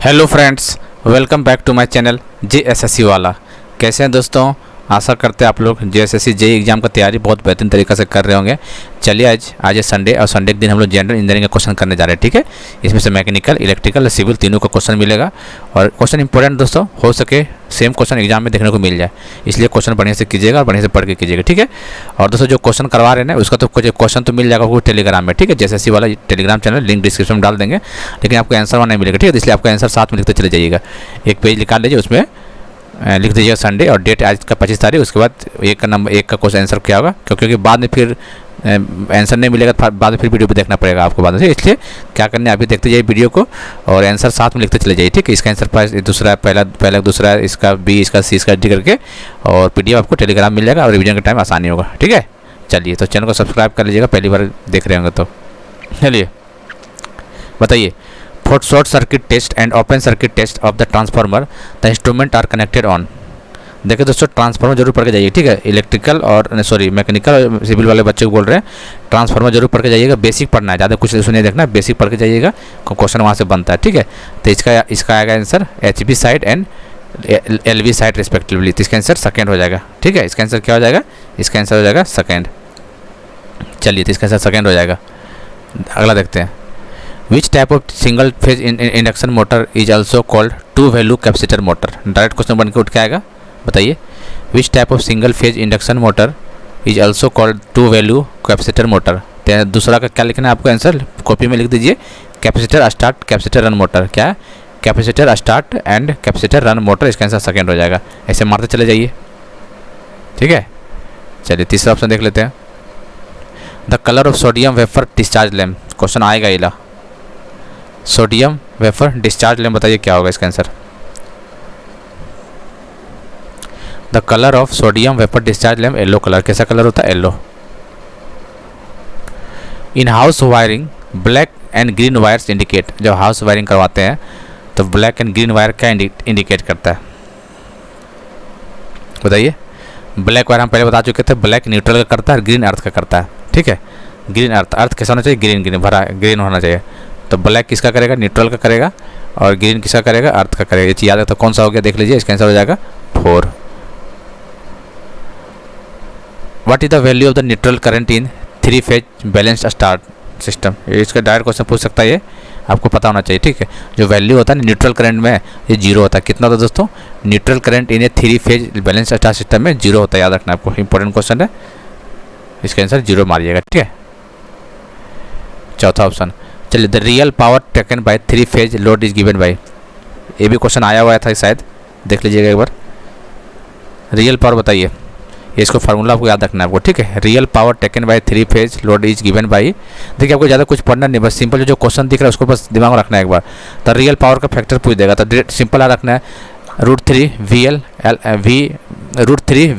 Hello friends, welcome back to my channel JSSC वाला। कैसे हैं दोस्तों? आशा करते हैं आप लोग JSSC JEE एग्जाम का तैयारी बहुत बेहतरीन तरीके से कर रहे होंगे। चलिए आज है संडे और संडे के दिन हम लोग जनरल इंजीनियरिंग का क्वेश्चन करने जा रहे हैं। ठीक है, इसमें से मैकेनिकल, इलेक्ट्रिकल, सिविल तीनों का क्वेश्चन मिलेगा और क्वेश्चन इंपॉर्टेंट दोस्तों, हो सके सेम क्वेश्चन एग्जाम में देखने को मिल जाए, इसलिए क्वेश्चन बढ़िया से कीजिएगा और बढ़िया से पढ़ के कीजिएगा। ठीक है, और दोस्तों जो क्वेश्चन करवा रहे हैं उसका तो कुछ क्वेश्चन तो मिल जाएगा आपको टेलीग्राम में। ठीक है, JSSC वाला टेलीग्राम चैनल लिंक डिस्क्रिप्शन में डाल देंगे, लेकिन आपको आंसर वहाँ नहीं मिलेगा। ठीक है, इसलिए आपका आंसर साथ में लिखते चले जाइएगा। एक पेज निकाल लीजिए, उसमें लिख दीजिएगा संडे और डेट आज का 25 तारीख। उसके बाद एक का क्वेश्चन आंसर क्या होगा, क्योंकि बाद में फिर आंसर नहीं मिलेगा, बाद में फिर वीडियो पे देखना पड़ेगा आपको बाद में। इसलिए क्या करना है, अभी देखते जाइए वीडियो को और आंसर साथ में लिखते चले जाइए। ठीक है, इसका आंसर दूसरा पहला दूसरा, इसका B, इसका C, इसका D करके, और PDF आपको टेलीग्राम मिल जाएगा और रिवीजन का टाइम आसानी होगा। ठीक है, चलिए तो चैनल को सब्सक्राइब कर लीजिएगा, पहली बार देख रहे होंगे तो। चलिए बताइए, for short circuit test and open circuit test of the transformer the instrument are connected on। देखिए दोस्तों, ट्रांसफार्मर जरूर पढ़ के जाइए। ठीक है, इलेक्ट्रिकल और मैकेनिकल और सिविल वाले बच्चे को बोल रहे हैं, ट्रांसफार्मर जरूर पढ़ के जाइएगा। बेसिक पढ़ना है, ज़्यादा कुछ नहीं देखना है, बेसिक पढ़ के जाइएगा, क्वेश्चन वहाँ से बनता है। ठीक है, तो इसका आएगा answer HV side and LV side respectively. तो इसका आंसर सेकेंड हो जाएगा। ठीक है, इसका आंसर क्या हो जाएगा, इसका आंसर हो जाएगा सेकेंड। चलिए, तो इसका आंसर सेकेंड हो जाएगा। अगला देखते हैं, Which type of single phase induction motor is also called two value capacitor motor। Direct question बन के उठ के आएगा। बताइए, Which type of single phase induction motor is also called two value capacitor motor। दूसरा का क्या लिखना है आपको, आंसर कॉपी में लिख दीजिए, capacitor start capacitor run motor. क्या है, capacitor start and capacitor run motor. इसका आंसर सेकेंड हो जाएगा। ऐसे मारते चले जाइए। ठीक है, चलिए तीसरा ऑप्शन देख लेते हैं, the colour of sodium wafer discharge lamp. Question आएगा इला, सोडियम वेफर डिस्चार्ज लैम्प, बताइए क्या होगा इसका answer. The colour of sodium wafer discharge lamp yellow colour. कैसा कलर होता है, yellow. In house wiring black and green wires indicate. जब हाउस वायरिंग करवाते हैं तो ब्लैक एंड ग्रीन वायर क्या इंडिकेट करता है, बताइए। ब्लैक वायर हम पहले बता चुके थे, ब्लैक न्यूट्रल का करता है, ग्रीन अर्थ का करता है। ठीक है, ग्रीन अर्थ कैसा होना चाहिए, ग्रीन भरा ग्रीन होना चाहिए। तो ब्लैक किसका करेगा, न्यूट्रल का करेगा, और ग्रीन किसका करेगा, अर्थ का करेगा। ये चीज़ याद है तो कौन सा हो गया देख लीजिए, इसका आंसर हो जाएगा 4। What is the value of the neutral current in 3 phase balanced star system. इसका डायरेक्ट क्वेश्चन पूछ सकता है, ये आपको पता होना चाहिए। ठीक है, जो वैल्यू होता है न्यूट्रल करंट में, ये 0 होता है। कितना होता है दोस्तों, neutral current in 3 phase balanced star system में 0 होता है, याद रखना आपको, इंपॉर्टेंट क्वेश्चन है। इसका आंसर 0 मारिएगा। ठीक है, चौथा ऑप्शन, चलिए, the real power taken by 3 phase load is given by. ये भी क्वेश्चन आया हुआ था शायद, देख लीजिएगा एक बार। रियल पावर बताइए, इसको फार्मूला आपको याद रखना है आपको। ठीक है, real power taken by 3 phase load is given by. देखिए, आपको ज़्यादा कुछ पढ़ना नहीं, बस सिंपल जो क्वेश्चन दिख रहा है उसको बस दिमाग में रखना है एक बार। तो रियल पावर का फैक्टर पूछ देगा, तो सिंपल याद रखना है, √3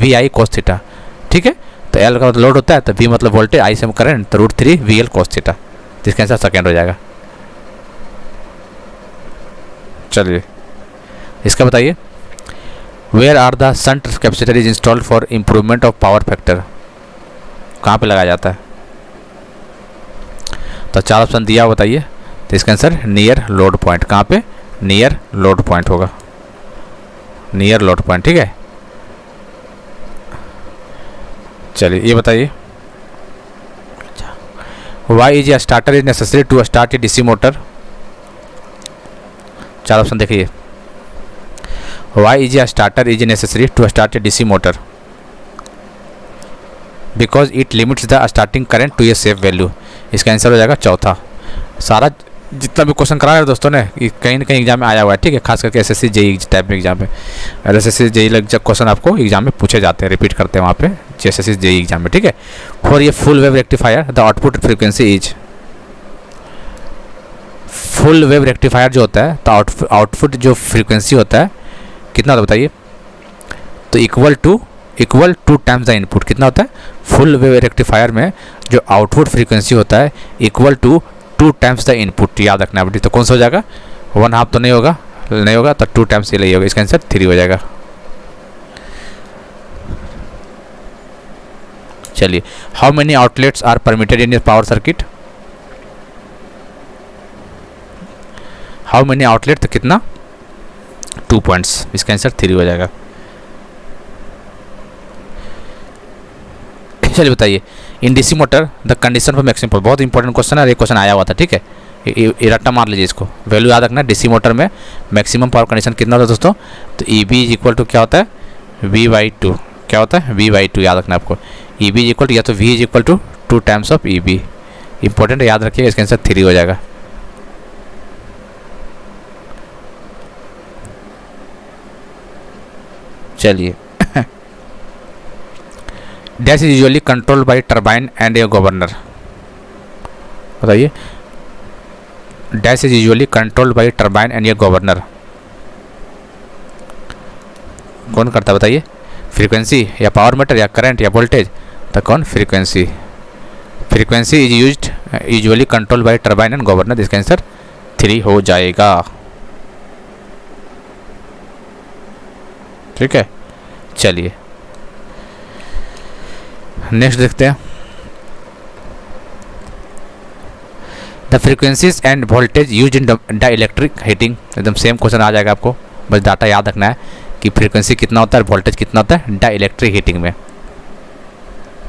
VI cos थीटा। ठीक है, तो L का मतलब लोड होता है, तो V मतलब वोल्टेज, I से करंट, तो √3 VL cos थीटा। इसका आंसर सेकेंड हो जाएगा। चलिए, इसका बताइए, where are the shunt capacitor is installed for improvement of power factor. कहाँ पे लगाया जाता है, तो 4 ऑप्शन दिया, बताइए। तो इसका आंसर नियर लोड पॉइंट। कहाँ पे, नियर लोड पॉइंट होगा, नियर लोड पॉइंट। ठीक है, चलिए ये बताइए, why is a starter is necessary to start a DC motor. 4 option देखिए, why is a starter is necessary to start a DC motor, because it limits the starting current to a safe value. इसका answer हो जाएगा चौथा। सारा जितना भी question करा है दोस्तों ने, कहीं ना कहीं एग्जाम में आया हुआ है। ठीक है, खास करके SSC JEE टाइप में एग्जाम में, SSC JEE लग जब क्वेश्चन आपको एग्जाम में पूछे जाते हैं, रिपीट करते हैं वहाँ पे SSC JEE एग्जाम में। ठीक है, फॉर ये full wave rectifier the output frequency is. Full wave rectifier जो होता है, तो आउटपुट जो फ्रीक्वेंसी होता है कितना होता है बताइए, तो equal two times the input. कितना होता है, फुल वेव रेक्टिफायर में जो आउटपुट फ्रीक्वेंसी होता है equal to 2 times the input. याद रखना है, तो कौन सा हो जाएगा, 1/2 तो नहीं होगा, तो 2 टाइम्स ये होगा। इसका आंसर 3 हो जाएगा। चलिए, how many outlets are permitted in power circuit. How many outlet, तो कितना, 2 पॉइंट्स, इसका आंसर 3 हो जाएगा। चलिए बताइए, in DC motor the condition for maximum, बहुत इंपॉर्टेंट क्वेश्चन है, ये क्वेश्चन आया हुआ था, ठीक है, ये रट्टा मार लीजिए इसको, वैल्यू याद रखना। डीसी मोटर में मैक्सिमम पावर कंडीशन कितना होता है दोस्तों, तो E B is equal to क्या होता है, V/2, क्या होता है V/2, याद रखना आपको। E B is equal to या तो V is equal to 2 times of E B, important है, याद रखिएगा, इसका आंसर 3 हो जाएगा। चलिए dash is usually controlled by turbine and a governor, बताइए, dash is usually controlled by turbine and a governor, कौन करता है बताइए, फ्रीक्वेंसी या पावर मीटर या करंट या वोल्टेज, तो कौन, frequency. Frequency is used usually controlled by turbine and governor, इसका आंसर 3 हो जाएगा। ठीक है, चलिए नेक्स्ट देखते हैं। The frequencies end voltage use in dielectric heating, एकदम सेम क्वेश्चन आ जाएगा आपको, बस डाटा याद रखना है कि फ्रीक्वेंसी कितना होता है, वोल्टेज कितना होता है डाइलेक्ट्रिक हीटिंग में,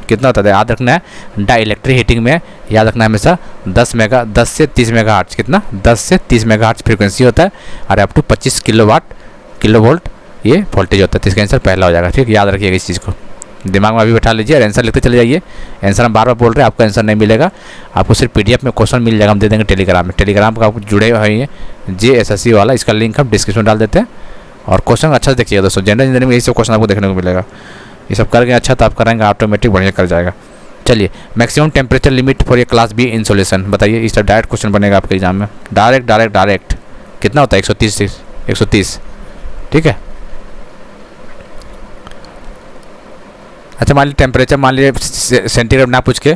कितना होता है याद रखना है। डाइलेक्ट्रिक हीटिंग में याद रखना है हमेशा 10 से 30 मेगाहर्ट्ज, कितना 10 से 30 मेगाहर्ट्ज फ्रीक्वेंसी होता है, और अप टू 25 किलोवोल्ट ये वोल्टेज होता है, तो इसका आंसर पहला हो जाएगा। ठीक, याद रखिएगा इस चीज़ को, दिमाग में अभी बैठा लीजिए और आंसर लिखते चले जाइए। आंसर हम बार बार बोल रहे हैं, आपको आंसर नहीं मिलेगा, आपको सिर्फ पीडीएफ में क्वेश्चन मिल जाएगा, हम दे देंगे टेलीग्राम में। टेलीग्राम का आप जुड़े हुए हैं JSSC वाला, इसका लिंक हम डिस्क्रिप्शन डाल देते हैं, और क्वेश्चन अच्छा से देखिएगा दोस्तों, जनरल इंजीनियरिंग में यही सब क्वेश्चन आपको देखने को मिलेगा, ये सब करके अच्छा तो आप करेंगे ऑटोमेटिक बढ़िया कर जाएगा। चलिए, maximum temperature limit for a class B insulation, बताइए, इस तरह डायरेक्ट क्वेश्चन बनेगा आपके एग्जाम में, डायरेक्ट कितना होता है, 130। ठीक है, अच्छा मान लीजिए टेम्परेचर, मान लीजिए सेंटीग्रेड ना पूछ के,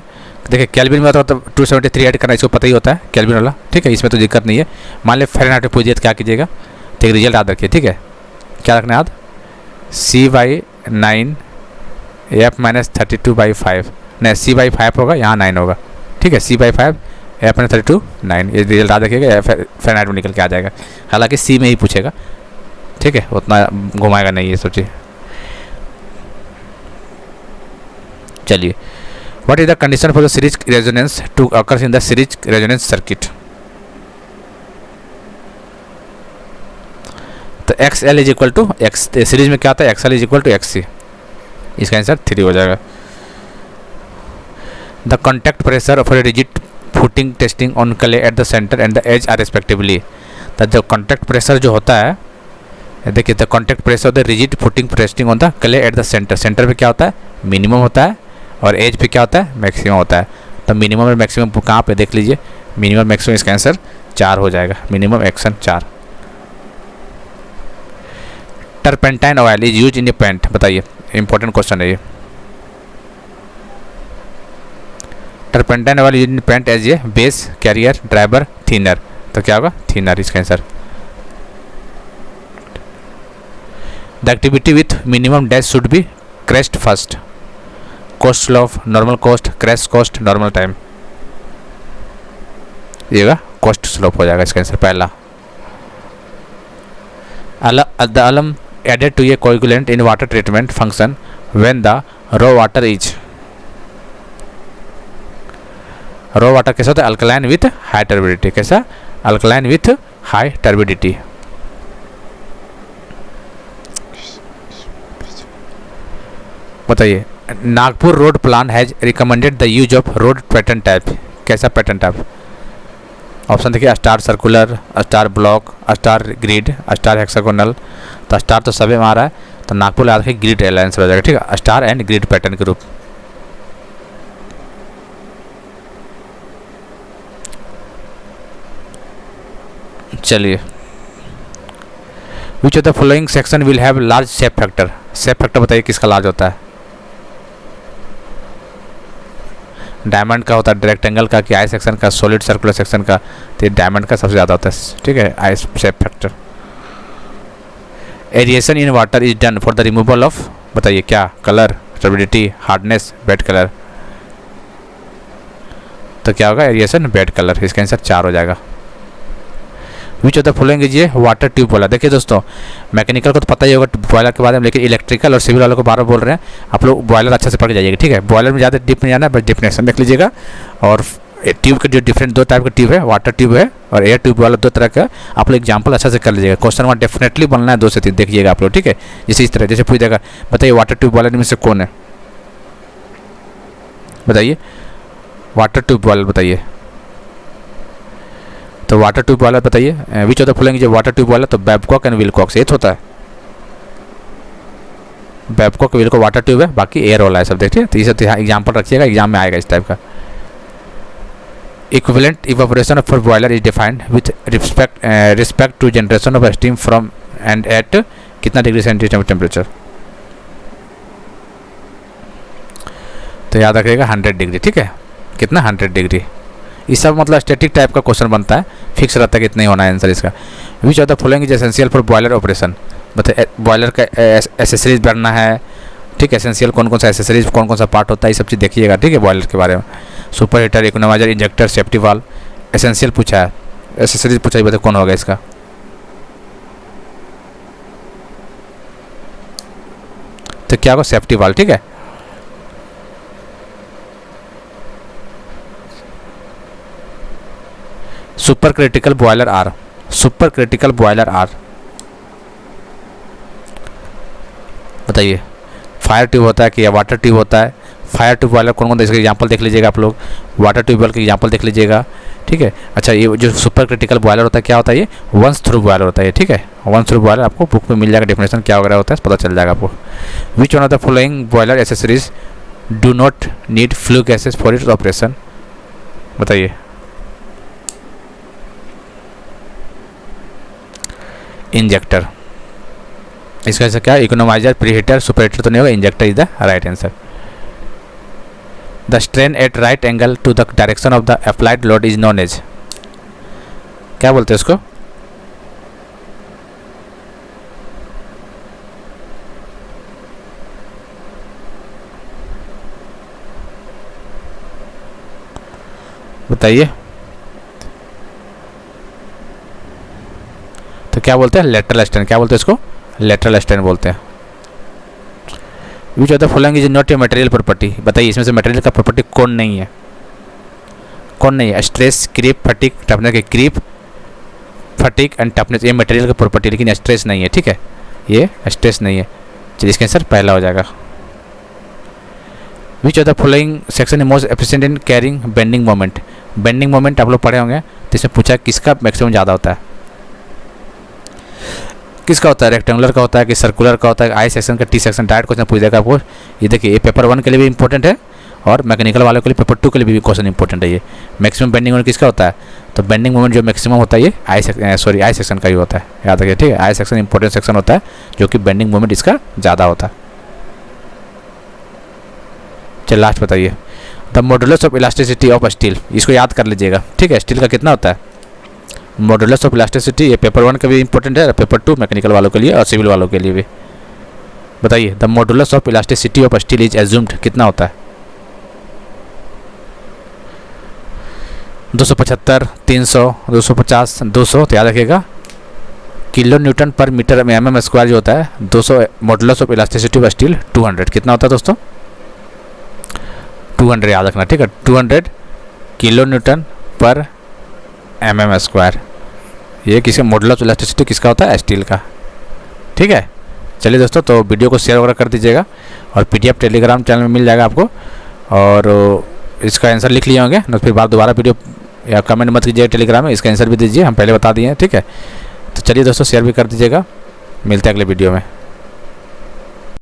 देखिए केल्विन में होता है तो 273 ऐड करना, इसको पता ही होता है केल्विन वाला, ठीक है, इसमें तो दिक्कत नहीं है। मान लीजिए फ़ारेनहाइट में पूछिए तो क्या कीजिएगा, तो एक रिजल्ट याद रखिए, ठीक है, क्या रखना याद, C/9 F-32/5, नहीं C/5 होगा, यहाँ 9 होगा, ठीक है, C/5 F-32 9, ये रिजल्ट याद रखिएगा, फ़ारेनहाइट में निकल के आ जाएगा, हालांकि C में ही पूछेगा, ठीक है, उतना घुमाएगा नहीं ये सब चीज़। चलिए, what is the condition for the series resonance to occurs in the series resonance circuit, तो XL is equal to X, series में क्या आता है, XL is equal to XC, इसका आंसर 3 हो जाएगा। The contact pressure for rigid footing testing on clay at the centre and the edge are respectively, तो जो कॉन्टैक्ट प्रेशर जो होता है, देखिए, the contact pressure the rigid footing testing on the clay at the centre, centre पे क्या होता है, मिनिमम होता है, और एज पे क्या होता है, मैक्सिमम होता है, तो मिनिमम और मैक्सिमम कहाँ पे देख लीजिए, मिनिमम मैक्सिमम, इसका आंसर 4 हो जाएगा, minimum action 4। Turpentine oil is use in a paint, बताइए, इंपॉर्टेंट क्वेश्चन है ये। Turpentine oil use in paint as a base, carrier, driver, thinner, तो क्या होगा, थिनर, इसका answer. The activity with minimum dash should be crashed first, cost slope, normal cost, crash cost, normal time, ये cost slope हो जाएगा, इसका आंसर पहला। The alum added to a coagulant in water treatment function when the raw water is, raw water कैसा होता है, alkaline with high turbidity, कैसा, अल्कलाइन विथ हाई टर्बिडिटी। बताइए, Nagpur road plan has recommended the use of road pattern type, कैसा pattern type, option देखिए, star circular, star block, star grid, star hexagonal, तो star तो सभी में आ रहा है, तो नागपुर याद रखिए ग्रिड एलायंस हो जाएगा, ठीक है, स्टार एंड ग्रिड पैटर्न के रूप। चलिए, विच of the following section will have large shape factor, shape factor बताइए किसका लार्ज होता है, डायमंड का होता है, रेक्टेंगल का, कि आई सेक्शन का, सॉलिड सर्कुलर सेक्शन का, तो डायमंड का सबसे ज़्यादा होता है, ठीक है, I shape factor. Aeration in water is done for the removal of, बताइए क्या, colour, turbidity, hardness, bad colour, तो क्या होगा, एरिएशन बेड कलर, इसका आंसर 4 हो जाएगा। Which of the following is ये वाटर ट्यूब वाला। देखिए दोस्तों, मैकेनिकल को तो पता ही होगा बॉयलर के बारे में, लेकिन इलेक्ट्रिकल और सिविल वालों को बार बार बोल रहे हैं, आप लोग बॉयलर अच्छे से पढ़ के जाइएगा, ठीक है। बॉयलर में ज़्यादा डीप नहीं जाना, बस डिफिनेशन देख लीजिएगा। और ट्यूब के जो डिफरेंट दो टाइप का ट्यूब है, वाटर ट्यूब है और एयर ट्यूब वाला, दो तरह का। आप लोग एग्जाम्पल अच्छा से कर लीजिएगा। क्वेश्चन वहाँ डेफिनेटली बनना है 2 से 3, देखिएगा आप लोग, ठीक है। जैसे इस तरह, जैसे पूछ देगा बताइए वाटर ट्यूब वाला में से कौन है, बताइए वाटर ट्यूब वाला बताइए। तो वाटर ट्यूब वाला बताइए, विच ऑफ द फॉलोइंग जो वाटर ट्यूब वाला, तो बैबकॉक एंड विलकॉक्स, ये होता है। बैबकॉक विलकॉक वाटर ट्यूब है, बाकी एयर वाला है सब, देखिए। तो ये सब एग्जाम्पल रखिएगा, एग्जाम में आएगा इस टाइप का। Equivalent evaporation for boiler is defined with respect to generation of steam from and at कितना डिग्री सेंटीग्रेड टेम्परेचर, तो याद रखिएगा 100 डिग्री, ठीक है। कितना 100 डिग्री। ये सब मतलब स्टैटिक टाइप का क्वेश्चन बनता है, फिक्स रहता है कि इतना ही होना है आंसर इसका। विच of the following is essential for boiler operation, मतलब बॉयलर का एसेसरीज बनना है, ठीक है। एसेंशियल कौन कौन सा एसेसरीज, कौन कौन सा पार्ट होता है, ये सब चीज़ देखिएगा, ठीक है। बॉयलर के बारे में super heater, economiser, injector, safety valve. Essential पूछा है, एसेसरीज पूछा है, बताइए कौन होगा इसका। तो क्या होगा, सेफ्टी वाल्व, ठीक है। Super critical boiler are, super critical boiler are बताइए। फायर ट्यूब होता है कि या वाटर ट्यूब होता है। फायर ट्यूब बॉयलर कौन कौन, इसका एग्जांपल देख लीजिएगा आप लोग। वाटर ट्यूब वाले का एग्जांपल देख लीजिएगा, ठीक है। अच्छा, ये जो सुपर क्रिटिकल बॉयलर होता है क्या होता है, ये वंस थ्रू बॉयलर होता है, ठीक है। वंस थ्रू बॉयलर आपको बुक में मिल जाएगा, डेफिनेशन क्या वगैरह होता है पता चल जाएगा आपको। Which one of the following boiler accessories do not need flue gases for its operation, बताइए। इंजेक्टर, इसका ऐसा क्या, इकोनोमाइजर, प्रीहीटर, सुपरहीटर तो नहीं होगा, injector is the right answer. The strain at right angle to the direction of the applied load is known as, क्या बोलते हैं उसको, बताइए। तो क्या बोलते हैं, लेटरल स्ट्रेन, क्या बोलते हैं इसको, लेटरल स्ट्रेन बोलते हैं। विच of the following is not a material property, बताइए इसमें से मटेरियल का प्रॉपर्टी कौन नहीं है, कौन नहीं है। स्ट्रेस, क्रीप, फटीक, टफनेस के क्रीप, फटीक एंड टफनेस, ये मटेरियल का प्रॉपर्टी, लेकिन स्ट्रेस नहीं है, ठीक है। ये स्ट्रेस नहीं है। चलिए इसका आंसर पहला हो जाएगा। Which of the following section is most efficient in carrying bending moment, bending moment आप लोग पढ़े होंगे, तो इसमें पूछा किसका मैक्सिमम ज़्यादा होता है, किसका होता है, रेक्टेंगुलर का होता है कि सर्कुलर का होता है, आई सेक्शन का, टी सेक्शन, डायरेक्ट क्वेश्चन पूछ देगा आपको। ये देखिए, ये पेपर 1 के लिए भी इंपॉर्टेंट है और मैकेनिकल वालों के लिए पेपर 2 के लिए भी क्वेश्चन इंपॉर्टेंट है। ये मैक्सिमम बेंडिंग मोमेंट किसका होता है, तो बेंडिंग मोमेंट जो मैक्सिमम होता है ये आई सेक्शन का ही होता है, याद रखिए, ठीक है। आई सेक्शन इंपॉर्टेंट सेक्शन होता है, जो कि बेंडिंग मोमेंट इसका ज़्यादा होता है। चलिए लास्ट बताइए। The modulus of elasticity of steel, इसको याद कर लीजिएगा, ठीक है। स्टील का कितना होता है, मॉडुलस ऑफ इलास्टिसिटी, ये पेपर 1 का भी इंपॉर्टेंट है, पेपर 2 मैकेनिकल वालों के लिए और सिविल वालों के लिए भी। बताइए, the modulus of elasticity of steel is assumed कितना होता है, 275, 300, 250, 200, तो याद रखिएगा। किलो न्यूटन पर मीटर में mm स्क्वायर जो होता है 200, modulus of elasticity of steel 200 कितना होता है दोस्तों, 200 याद रखना, ठीक है। 200 किलो न्यूटन पर mm स्क्वायर, ये किसका मॉडुलस ऑफ इलास्टिसिटी किसका होता है, स्टील का, ठीक है। चलिए दोस्तों, तो वीडियो को शेयर वगैरह कर दीजिएगा और PDF टेलीग्राम चैनल में मिल जाएगा आपको, और इसका आंसर लिख लिए होंगे ना, फिर बाद दोबारा वीडियो या कमेंट मत कीजिएगा टेलीग्राम में, इसका आंसर भी दीजिए, हम पहले बता दिए हैं, ठीक है। तो चलिए दोस्तों, शेयर भी कर दीजिएगा, मिलते हैं अगले वीडियो में।